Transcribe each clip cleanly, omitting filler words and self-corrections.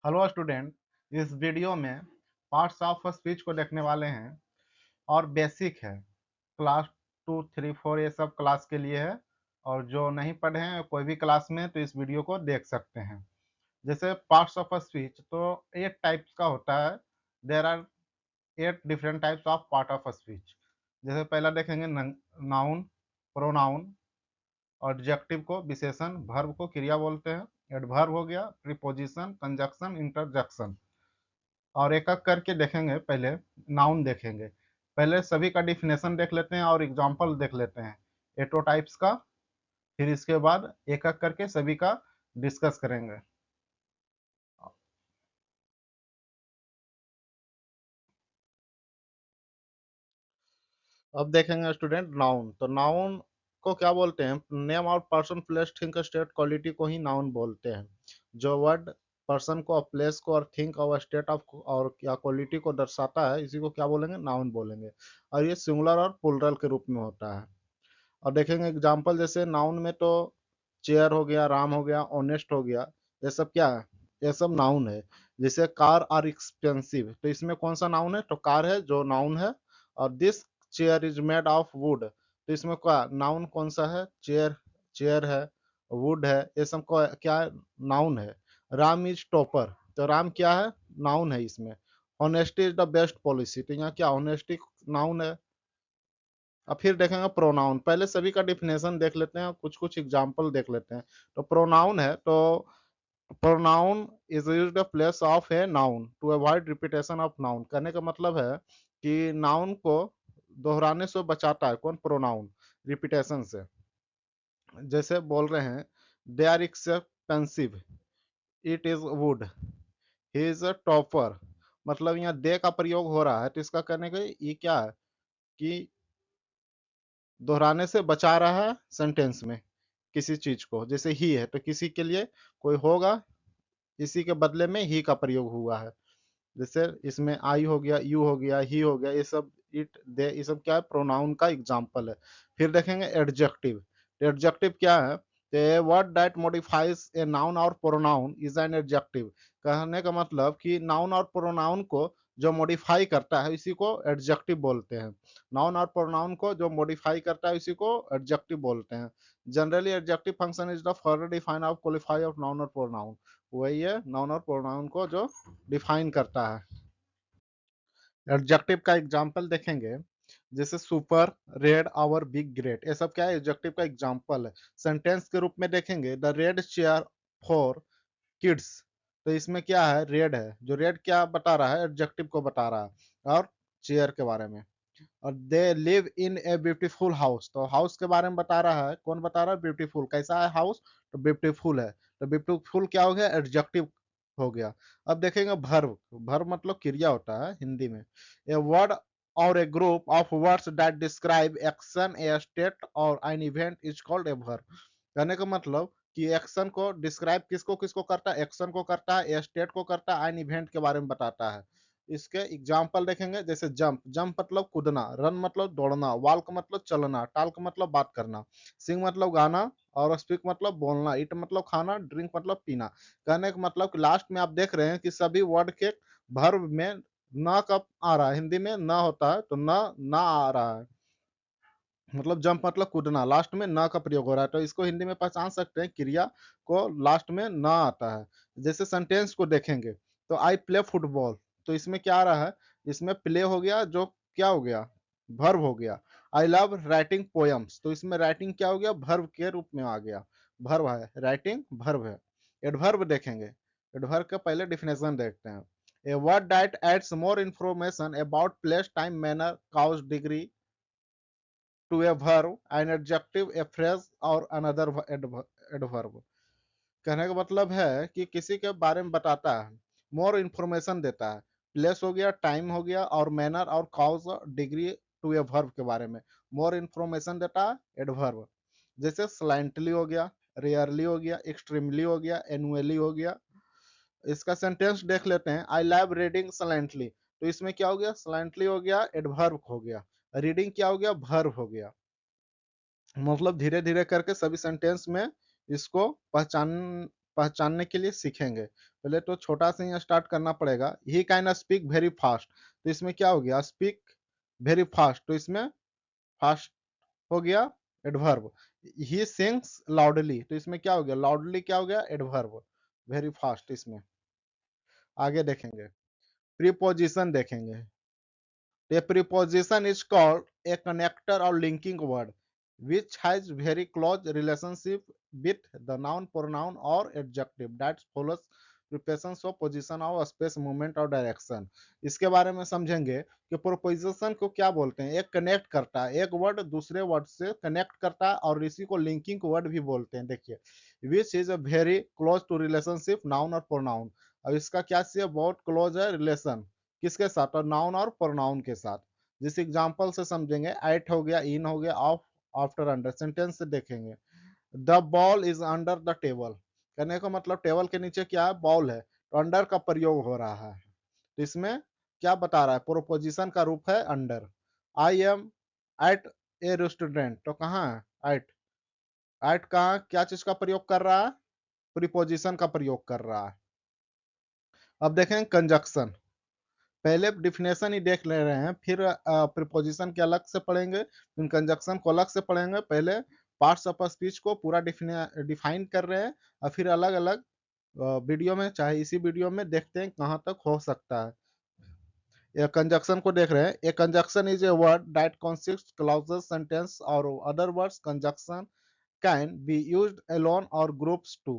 Hello student. इस video में parts of speech को देखने वाले हैं और बेसिक है। क्लास 2, 3, 4 ये सब क्लास के लिए है और जो नहीं पढ़े हैं कोई भी क्लास में तो इस वीडियो को देख सकते हैं। जैसे पार्ट्स ऑफ स्पीच तो 8 टाइप्स का होता है। There are 8 different types of part of speech. जैसे पहला देखेंगे नाउन, प्रोनाउन, ऑब्जेक्टिव को विशेषण, वर्ब को क्रिया बोलते हैं, एडवर्ब हो गया, प्रीपोजिशन, कंजक्शन, इंटरजेक्शन। और एक एक करके देखेंगे। पहले नाउन देखेंगे। पहले सभी का डिफिनेशन देख लेते हैं और एग्जांपल देख लेते हैं एटो टाइप्स का। फिर इसके बाद एक एक करके सभी का डिस्कस करेंगे। अब देखेंगे स्टूडेंट नाउन। तो नाउन को क्या बोलते हैं? नेम और person, place, thing, state, quality को ही नाउन बोलते हैं। जो वर्ड पर्सन को, प्लेस को और थिंक और स्टेट ऑफ और क्या क्वालिटी को दर्शाता है, इसी को क्या बोलेंगे? नाउन बोलेंगे। और ये सिंगुलर और प्लुरल के रूप में होता है। और देखेंगे एग्जाम्पल। जैसे नाउन में तो चेयर हो गया, राम हो गया, ऑनेस्ट हो गया, ये सब क्या है? ये सब नाउन है। जैसे कार आर एक्सपेंसिव, तो इसमें कौन सा नाउन है? तो कार है जो नाउन है। और this chair is made of would, तो इसमें क्या नाउन कौन सा है? चेयर। चेयर है, वुड है, ये सब क्या है? नाउन है। राम इज टॉपर, तो राम क्या है? नाउन है इसमें। Honesty is the best policy, तो यहाँ क्या ऑनेस्टी नाउन है। अब फिर देखेंगे प्रोनाउन। पहले सभी का डिफिनेशन देख लेते हैं, कुछ कुछ एग्जाम्पल देख लेते हैं। तो प्रोनाउन है तो pronoun is used place of a noun to avoid repetition of noun. कहने का मतलब है कि नाउन को दोहराने से बचाता है कौन? प्रोनाउन, रिपीटेशन से। जैसे बोल रहे हैं they are expensive, it is wood, he is a topper. मतलब यहाँ दे का प्रयोग हो रहा है, तो इसका कहने का ये क्या है कि दोहराने से बचा रहा है सेंटेंस में किसी चीज को। जैसे ही है तो किसी के लिए कोई होगा, इसी के बदले में ही का प्रयोग हुआ है। जैसे इसमें आई हो गया, यू हो गया, ही हो गया, ये सब इट दे, ये सब क्या है? प्रोनाउन का एग्जाम्पल है। फिर देखेंगे एडजेक्टिव। एडजेक्टिव क्या है? ए word that modifies a noun और प्रोनाउन इज एन एडजेक्टिव। कहने का मतलब कि नाउन और प्रोनाउन को जो मॉडिफाई करता है इसी को एडजेक्टिव बोलते हैं। नाउन और प्रोनाउन को जो मॉडिफाई करता है इसी को एडजेक्टिव बोलते हैं। Generally adjective function is the further define of qualify of noun और प्रोनाउन। वही है नाउन और प्रोनाउन को जो डिफाइन करता है। एडजेक्टिव का एग्जांपल देखेंगे। जैसे super, red, our, big, great, ये सब क्या है? एडजेक्टिव का एग्जांपल है। सेंटेंस के रूप में देखेंगे the red chair for kids, तो इसमें क्या है? रेड है, जो रेड क्या बता रहा है? एडजेक्टिव को बता रहा है। और चेयर के बारे में। और they live in a beautiful house, तो हाउस के बारे में बता रहा है। कौन बता रहा है? ब्यूटीफुल। कैसा है हाउस? तो ब्यूटीफुल है। तो ब्यूटीफुल क्या हो गया? एडजेक्टिव हो गया। अब देखेंगे भर्व। भर्व मतलब क्रिया होता है हिंदी में। ए वर्ड और a group of words that describe action, a state और an event is called a verb. कहने का मतलब कि एक्शन को डिस्क्राइब किसको किसको करता है? एक्शन को करता है, ए स्टेट को करता है, एन इवेंट के बारे में बताता है। इसके एग्जाम्पल देखेंगे। जैसे जंप, जंप मतलब कूदना, रन मतलब दौड़ना, वॉक मतलब चलना, टॉक मतलब बात करना, सिंग मतलब गाना और स्पीक मतलब बोलना, ईट मतलब खाना, ड्रिंक मतलब पीना। कहने का मतलब कि लास्ट में आप देख रहे हैं कि सभी वर्ड के वर्ब में न कब आ रहा है? हिंदी में न होता है तो न ना आ रहा है। मतलब जंप मतलब कूदना, लास्ट में न का प्रयोग हो रहा है, तो इसको हिंदी में पहचान सकते हैं क्रिया को लास्ट में न आता है। जैसे सेंटेंस को देखेंगे तो आई प्ले फुटबॉल, तो इसमें क्या आ रहा है? इसमें प्ले हो गया, जो क्या हो गया? वर्ब हो गया। आई लव राइटिंग पोयम्स, तो इसमें राइटिंग क्या हो गया? वर्ब के रूप में आ गया। वर्ब है, राइटिंग वर्ब है। एडवर्ब देखेंगे। एडवर्ब का पहले डिफिनेशन देखते हैं। A word that adds more information about place, time, manner, cause, degree to a verb, an adjective, a phrase और another adverb। कहने का मतलब है कि किसी के बारे में बताता है, मोर इंफॉर्मेशन देता है, प्लेस हो गया, टाइम हो गया और मैनर और cause, degree to a verb के बारे में मोर इंफॉर्मेशन देता है एडवर्ब। जैसे स्लाइंटली हो गया, रेयरली हो गया, एक्सट्रीमली हो गया, एनुअली हो गया। इसका सेंटेंस देख लेते हैं। आई लव रीडिंग स्लाइंटली, तो इसमें क्या हो गया? स्लाइंटली हो गया, एडवर्ब हो गया। रीडिंग क्या हो गया? वर्ब हो गया। मतलब धीरे धीरे करके सभी सेंटेंस में इसको पहचान पहचानने के लिए सीखेंगे। पहले तो छोटा से ही स्टार्ट करना पड़ेगा। He can speak very fast, तो इसमें क्या हो गया, स्पीक वेरी फास्ट, तो इसमें फास्ट हो गया एडवर्ब। ही सिंग्स लाउडली, तो इसमें क्या हो गया, लाउडली क्या हो गया, एडवर्ब। वेरी फास्ट इसमें। आगे देखेंगे, प्रीपोजिशन देखेंगे। A preposition is called a connector or linking word which has very close relationship with the noun, pronoun or adjective that follows prepositions of position or space, movement और direction। इसके बारे में समझेंगे कि प्रोपोजिशन को क्या बोलते हैं। एक कनेक्ट करता है, एक वर्ड दूसरे वर्ड से कनेक्ट करता है और इसी को लिंकिंग वर्ड भी बोलते हैं। देखिए, which is a very close to relationship noun और प्रोनाउन। अब इसका क्या से बहुत क्लोज है रिलेशन, किसके साथ, और नाउन और प्रोनाउन के साथ। जिस एग्जांपल से समझेंगे, एट हो गया, इन हो गया, ऑफ, आफ्टर, अंडर। सेंटेंस से देखेंगे, the ball is under the table, कहने का मतलब टेबल के नीचे क्या है, बॉल है, तो अंडर का प्रयोग हो रहा है। तो इसमें क्या बता रहा है, प्रोपोजिशन का रूप है under. I am at a restaurant, तो कहाँ है एट, एट कहाँ क्या चीज का प्रयोग कर रहा है, प्रीपोजिशन का प्रयोग कर रहा है। अब देखें कंजक्शन, पहले डिफिनेशन ही देख ले रहे हैं, फिर प्रीपोजिशन के अलग से पढ़ेंगे, फिर कंजक्शन को अलग से पढ़ेंगे। पहले पार्ट्स ऑफ स्पीच को पूरा डिफाइन कर रहे हैं, और फिर अलग अलग वीडियो में, चाहे इसी वीडियो में देखते हैं कहाँ तक हो सकता है। ये कंजक्शन को देख रहे हैं। A conjunction is a word that consist clauses, sentence और other words. Conjunction can be used alone और ग्रुप्स टू।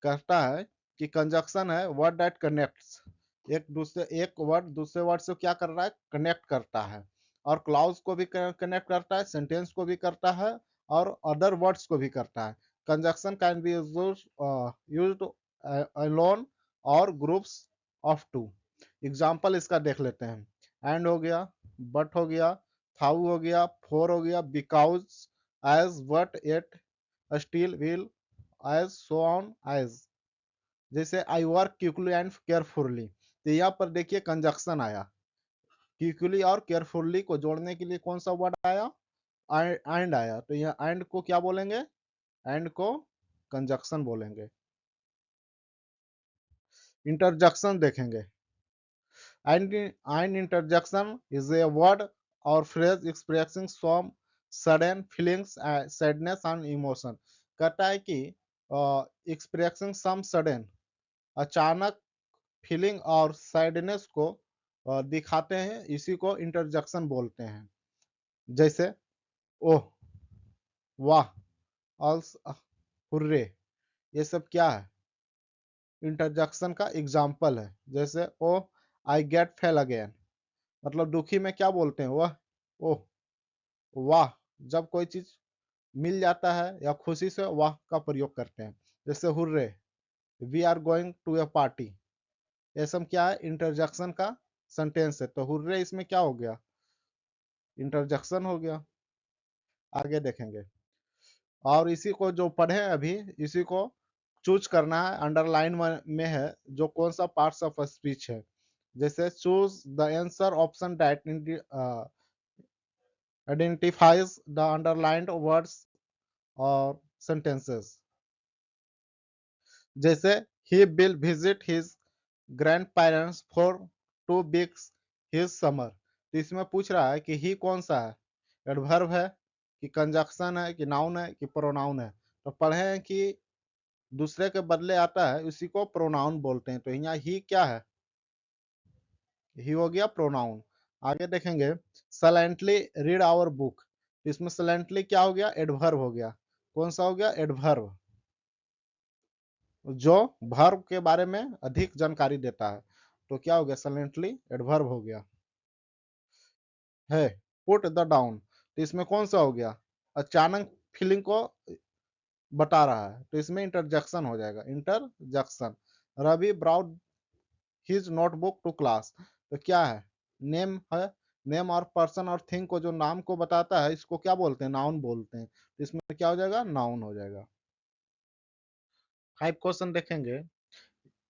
कहता है कि कंजक्शन है वर्ड दैट कनेक्ट्स, एक वर्ड दूसरे वर्ड से क्या कर रहा है, कनेक्ट करता है, और क्लाउज को भी कनेक्ट करता है, सेंटेंस को भी करता है, और अदर वर्ड्स को भी करता है। Conjunction can be used alone और ग्रुप्स ऑफ टू। एग्जाम्पल इसका देख लेते हैं। एंड हो गया, बट हो गया, थाउ हो गया, फोर हो गया, because, as, but, at, still, will, as, so on, as. जैसे I work quickly and carefully, तो यहाँ पर देखिए कंजक्शन आया, क्विकली और केयरफुली को जोड़ने के लिए कौन सा वर्ड आया, एंड आया। तो यहाँ एंड को क्या बोलेंगे, एंड को कंजक्शन बोलेंगे। इंटरजेक्शन देखेंगे। And interjection is a word और phrase expressing some sudden feelings, sadness and emotion. कहता है कि एक्सप्रेसिंग सम सडन, अचानक फीलिंग और सैडनेस को दिखाते हैं, इसी को इंटरजेक्शन बोलते हैं। जैसे ओह, वाह, ऑल्स, हुर्रे, ये सब क्या है, इंटरजेक्शन का एग्जाम्पल है। जैसे ओ आई गेट फेल अगेन, मतलब दुखी में क्या बोलते हैं, वह, ओह, वाह, जब कोई चीज मिल जाता है या खुशी से वाह का प्रयोग करते हैं। जैसे hurray, we are going to a party, ये सब क्या है, इंटरजेक्शन का सेंटेंस है। तो हुर्रे इसमें क्या हो गया, इंटरजेक्शन हो गया। आगे देखेंगे, और इसी को जो पढ़े अभी, इसी को चूज करना है, अंडरलाइन में है जो कौन सा पार्ट्स ऑफ स्पीच है। जैसे choose the answer option that identifies the underlined words और सेंटेंसेस। जैसे he will visit his grand parents for 2 weeks his summer, तो इसमें पूछ रहा है कि ही कौन सा है, एडवर्ब है कि कंजक्शन है कि नाउन है कि प्रोनाउन है। तो पढ़े हैं कि दूसरे के बदले आता है, उसी को प्रोनाउन बोलते हैं। तो यहाँ ही क्या है, ही हो गया प्रोनाउन। आगे देखेंगे, सलेंटली रीड आवर बुक, इसमें सलेंटली क्या हो गया, एडवर्ब हो गया। कौन सा हो गया, एडवर्ब, जो वर्ब के बारे में अधिक जानकारी देता है। तो क्या हो गया, सलेंटली एडवर्ब हो गया। है पुट द डाउन, तो इसमें कौन सा हो गया, अचानक फीलिंग को बता रहा है, तो इसमें इंटरजेक्शन हो जाएगा, interjection. Ravi brought his notebook to class, तो क्या है, नेम है, नेम और पर्सन और थिंग को जो नाम को बताता है, इसको क्या बोलते हैं, नाउन बोलते हैं। तो इसमें क्या हो जाएगा, नाउन हो जाएगा। 5 क्वेश्चन देखेंगे।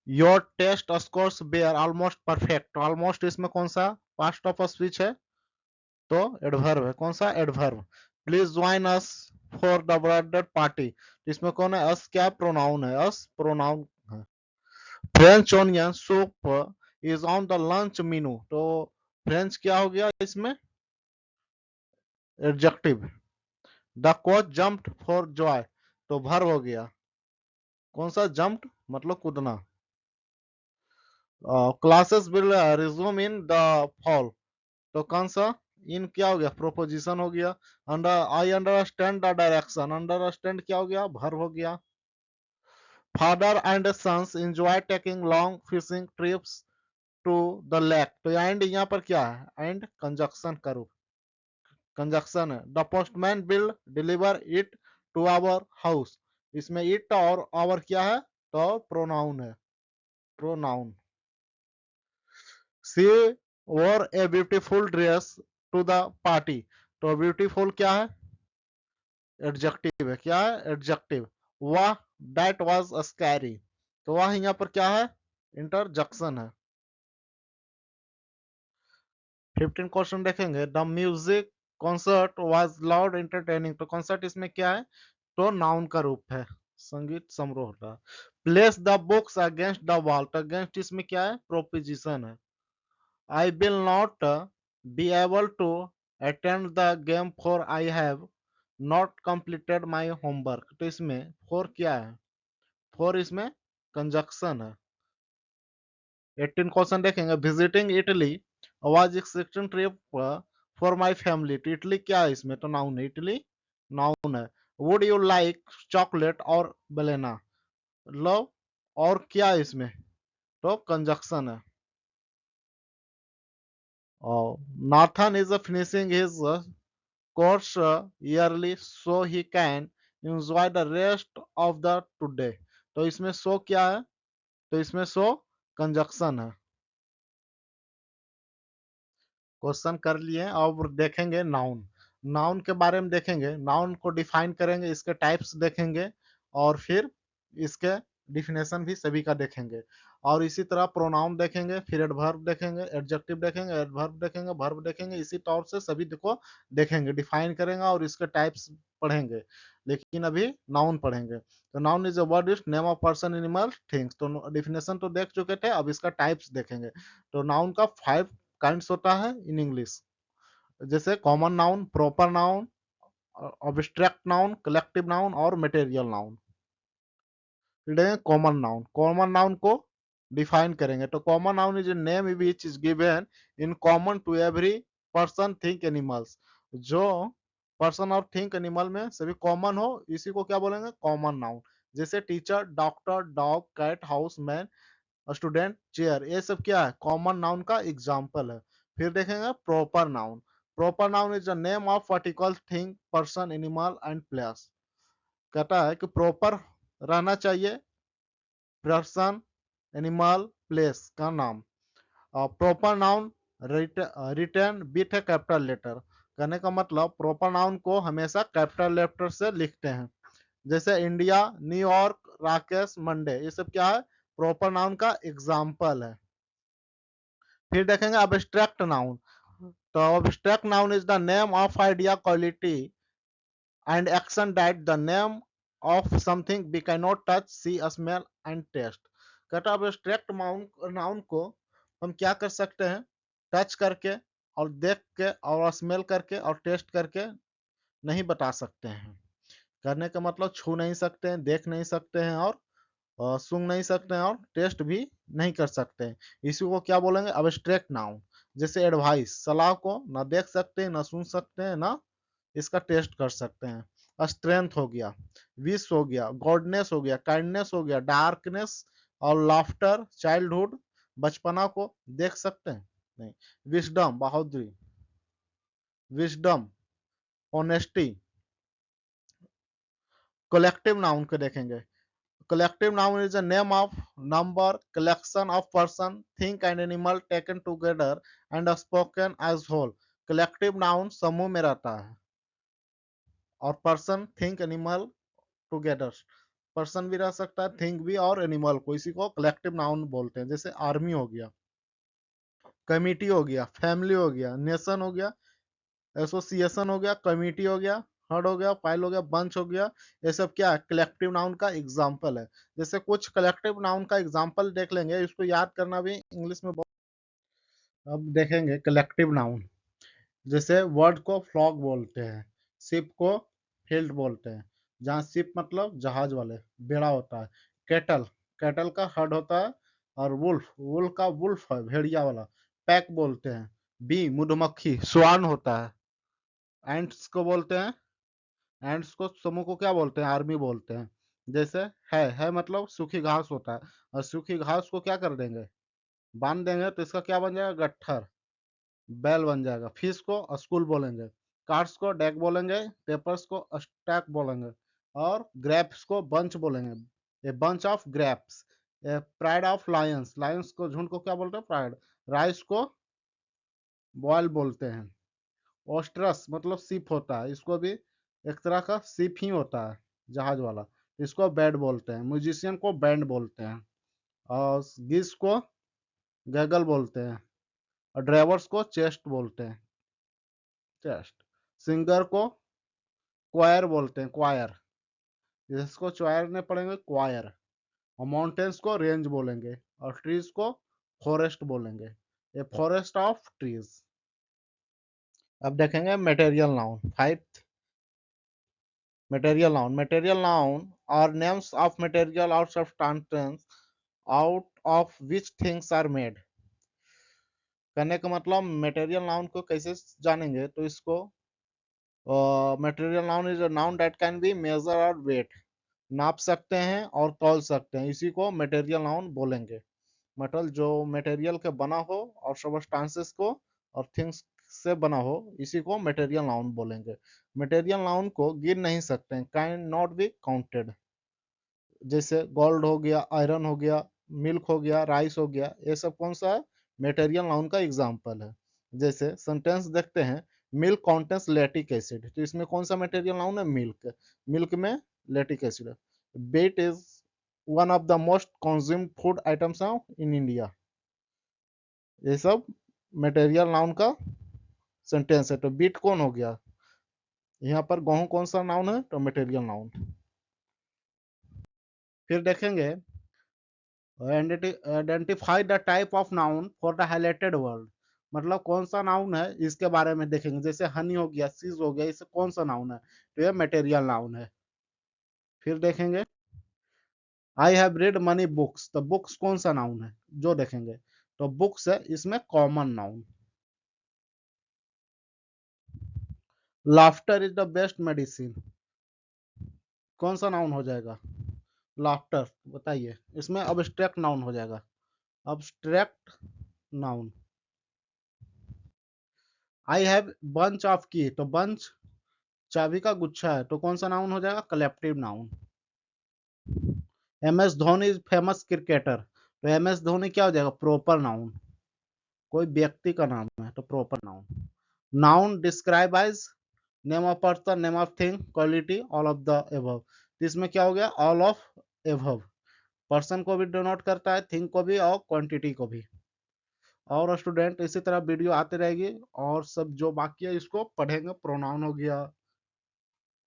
Your test scores were almost perfect, almost इसमें कौन सा पास्ट ऑफ स्पीच है, तो एडवर्ब है। कौन सा, adverb. Please join us for the birthday party. इसमें कौन है? अस क्या प्रोनाउन है? अस प्रोनाउन है। French onion soup is on the lunch menu. तो फ्रेंच क्या हो गया इसमें? Adjective. The coach jumped for Joy, तो वर्ब हो गया। कौन सा? जंप्ड मतलब कूदना। Classes will resume in the fall, तो कौन सा? इन क्या हो गया? प्रोपोजिशन हो गया। Under I understand the direction, understand क्या हो गया? वर्ब हो गया। Father and sons enjoy taking long fishing trips to the lake, तो एंड यहाँ पर क्या है? एंड कंजक्शन करो, कंजक्शन है। The postman will deliver it to our house, इसमें इट और आवर क्या है? तो प्रोनाउन है, pronoun. She wore a beautiful dress to the party, तो ब्यूटीफुल क्या है? एडजेक्टिव है। क्या है? एडजेक्टिव। वाह दैट वाज स्कैरी, तो वह यहाँ पर क्या है? इंटरजेक्शन है। 15 क्वेश्चन देखेंगे। The music concert was loud entertaining, तो कॉन्सर्ट इसमें क्या है? तो नाउन का रूप है, संगीत समारोह का। Place the books against the wall, तो अगेंस्ट इसमें क्या है? प्रोपोजिशन है। I will not be able to attend the game for I have not completed my homework, तो इसमें फॉर क्या है? फॉर इसमें कंजक्शन है। 18 क्वेश्चन देखेंगे। Visiting Italy was extension trip for my family, तो इटली क्या है इसमें? तो नाउन है, इटली नाउन है। वुड यू लाइक चॉकलेट और बलेना, लव और क्या है इसमें? तो कंजक्शन है। और Nathan is finishing his course yearly so he can enjoy the rest of the today, तो इसमें सो क्या है? तो इसमें सो कंजक्शन है। क्वेश्चन कर लिए। अब देखेंगे नाउन, नाउन के बारे में देखेंगे। नाउन को डिफाइन करेंगे, इसके टाइप्स देखेंगे और फिर इसके डिफिनेशन भी सभी का देखेंगे। और इसी तरह प्रोनाउन देखेंगे, फिर एडवर्ब देखेंगे, एडजेक्टिव देखेंगे, एडवर्ब देखेंगे, वर्ब देखेंगे। इसी तौर से सभी को देखेंगे, डिफाइन करेंगे और इसके टाइप्स पढ़ेंगे। लेकिन अभी नाउन पढ़ेंगे। तो noun is a word is name of person animal things, तो डिफिनेशन तो देख चुके थे, अब इसका टाइप्स देखेंगे। तो नाउन का 5 काइंड्स होता है इन इंग्लिश, जैसे common noun, proper noun, abstract noun, collective noun और material noun. Common noun, common noun को डिफाइन करेंगे। तो common noun is a name which is given in common to every person thing animals, जो person और think animal में सभी common हो, इसी को क्या बोलेंगे? Common noun. जैसे teacher, doctor, dog, cat, house man, student, chair, ये सब क्या है? कॉमन नाउन का एग्जाम्पल है। फिर देखेंगे proper noun. Proper noun is the name of particular thing, person, animal and place. कहता है कि प्रॉपर रहना चाहिए पर्सन, एनिमल, प्लेस का नाम। Proper noun written with a capital letter, कहने का मतलब प्रॉपर नाउन को हमेशा कैपिटल लेटर से लिखते हैं। जैसे इंडिया, न्यूयॉर्क, राकेश, मंडे, ये सब क्या है? प्रॉपर नाउन का एग्जाम्पल है। फिर देखेंगे अब्स्ट्रैक्ट नाउन। तो abstract noun is the name of idea, quality and action that the name of something we can not touch, see, smell and taste. कहता है अब्स्ट्रैक्ट नाउन को हम क्या कर सकते हैं? टच करके और देख के और स्मेल करके और टेस्ट करके नहीं बता सकते हैं। करने का मतलब छू नहीं सकते हैं, देख नहीं सकते हैं और सूंघ नहीं सकते हैं और टेस्ट भी नहीं कर सकते हैं। इसी को क्या बोलेंगे? Abstract noun. जैसे एडवाइस, सलाह को ना देख सकते हैं, ना सुन सकते हैं, ना इसका टेस्ट कर सकते हैं। स्ट्रेंथ हो गया, विश हो गया, गॉडनेस हो गया, काइंडनेस हो गया, डार्कनेस और लाफ्टर, चाइल्डहुड, बचपना को देख सकते हैं? नहीं। विजडम, बहादुरी, विजडम, ऑनेस्टी। कलेक्टिव नाउन को देखेंगे। Collective noun is a name of number, collection of person, thing and animal taken together and spoken as whole. Collective noun समूह में रहता है और person, think, animal together। Person भी रह सकता है, थिंक भी और एनिमल को, इसी को कलेक्टिव नाउन बोलते हैं। जैसे आर्मी हो गया, कमिटी हो गया, फैमिली हो गया, नेशन हो गया, एसोसिएशन हो गया, कमिटी हो गया, हर्ड हो गया, पाइल हो गया, बंच हो गया, ये सब क्या है, कलेक्टिव नाउन का एग्जाम्पल है। जैसे कुछ कलेक्टिव नाउन का एग्जाम्पल देख लेंगे, इसको याद करना भी इंग्लिश में बहुत। अब देखेंगे कलेक्टिव नाउन। जैसे वर्ड को फ्लॉग बोलते हैं, शिप को फील्ड बोलते हैं, जहाँ शिप मतलब जहाज वाले, बेड़ा होता है। कैटल, कैटल का हर्ड होता है। और वुल्फ, वुल्फ का वुल्फ है, भेड़िया वाला। पैक बोलते हैं। बी मधुमक्खी, स्वान होता है। एंट्स को बोलते हैं, एंड्स को समूह को क्या बोलते हैं, आर्मी बोलते हैं। जैसे है मतलब सूखी घास होता है, और सूखी घास को क्या कर देंगे, बांध देंगे, तो इसका क्या बन जाएगा, गट्ठर, बैल बन जाएगा। फिश को स्कूल बोलेंगे, कार्ड्स को डेक बोलेंगे, पेपर्स को स्टैक बोलेंगे, और ग्रेप्स को बंच बोलेंगे, a bunch of grapes. A pride of Lions, Lions को, झुंड को क्या बोलते हैं, प्राइड। राइस को बॉयल बोलते हैं। ऑस्ट्रस मतलब शिप होता है, इसको भी एक तरह का शिप ही होता है, जहाज वाला। इसको बैड बोलते हैं। म्यूजिशियन को बैंड बोलते हैं। और गिस को गैगल बोलते हैं। और ड्राइवर्स को चेस्ट बोलते हैं, चेस्ट। सिंगर को क्वायर बोलते हैं, क्वायर। जिसको चॉयर नहीं पढ़ेंगे, क्वायर। और माउंटेन्स को रेंज बोलेंगे, और ट्रीज को फॉरेस्ट बोलेंगे, ए फॉरेस्ट ऑफ ट्रीज। अब देखेंगे material noun. Five material noun. Material noun are names of material or substance out of which things are made. कहने का मतलब मटेरियल नाउन को कैसे जानेंगे, तो इसको material noun is a noun that can be measure और वेट, नाप सकते हैं और तौल सकते हैं, इसी को मटेरियल नाउन बोलेंगे। मतलब जो मटेरियल के बना हो और सबस्टांसेस को और थिंग्स से बना हो, इसी को मटेरियल नाउन बोलेंगे। मटेरियल नाउन को गिन नहीं सकते, कैन नॉट बी काउंटेड। जैसे गोल्ड हो गया, आयरन हो गया, मिल्क हो गया, राइस हो गया, ये सब कौन सा है, मटेरियल नाउन का एग्जाम्पल है। जैसे सेंटेंस देखते हैं, मिल्क कॉन्टेंस लैक्टिक एसिड, तो इसमें कौन सा मटेरियल नाउन है, मिल्क। मिल्क में लैक्टिक एसिड है। Beet is one of the most consumed food items in India. ये सब मटेरियल नाउन का सेंटेंस है। तो बीट कौन हो गया, यहाँ पर गेहूं कौन सा नाउन है, तो मटेरियल नाउन। फिर देखेंगे identify the type of noun for the highlighted word. मतलब कौन सा नाउन है, इसके बारे में देखेंगे। जैसे हनी हो गया, सीज हो गया, इसे कौन सा नाउन है, तो ये मटेरियल नाउन है। फिर देखेंगे I have read money books, तो बुक्स कौन सा नाउन है, जो देखेंगे, तो बुक्स है, इसमें common noun. Laughter is the best medicine, कौन सा नाउन हो जाएगा, लाफ्टर। बताइए, इसमें अब्स्ट्रैक्ट नाउन हो जाएगा, abstract noun. I have bunch of की, तो बंच चाबी का गुच्छा है, तो कौन सा नाउन हो जाएगा, collective noun. M S Dhoni is famous cricketer, तो एम एस धोनी क्या हो जाएगा, प्रोपर नाउन। कोई व्यक्ति का नाम है तो proper noun. Noun describe as name of person, name of thing, quality, all of the above. इसमें क्या हो गया, ऑल ऑफ एबव। पर्सन को भी डिनोट करता है, थिंग को भी, और क्वांटिटी को भी। और स्टूडेंट इसी तरह वीडियो आते रहेगी, और सब जो बाकी है इसको पढ़ेंगे। प्रोनाउन हो गया,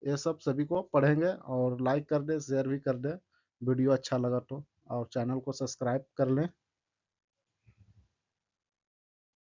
ये सब सभी को पढ़ेंगे। और लाइक कर दे, शेयर भी कर दे, वीडियो अच्छा लगा तो। और चैनल को सब्सक्राइब कर लें।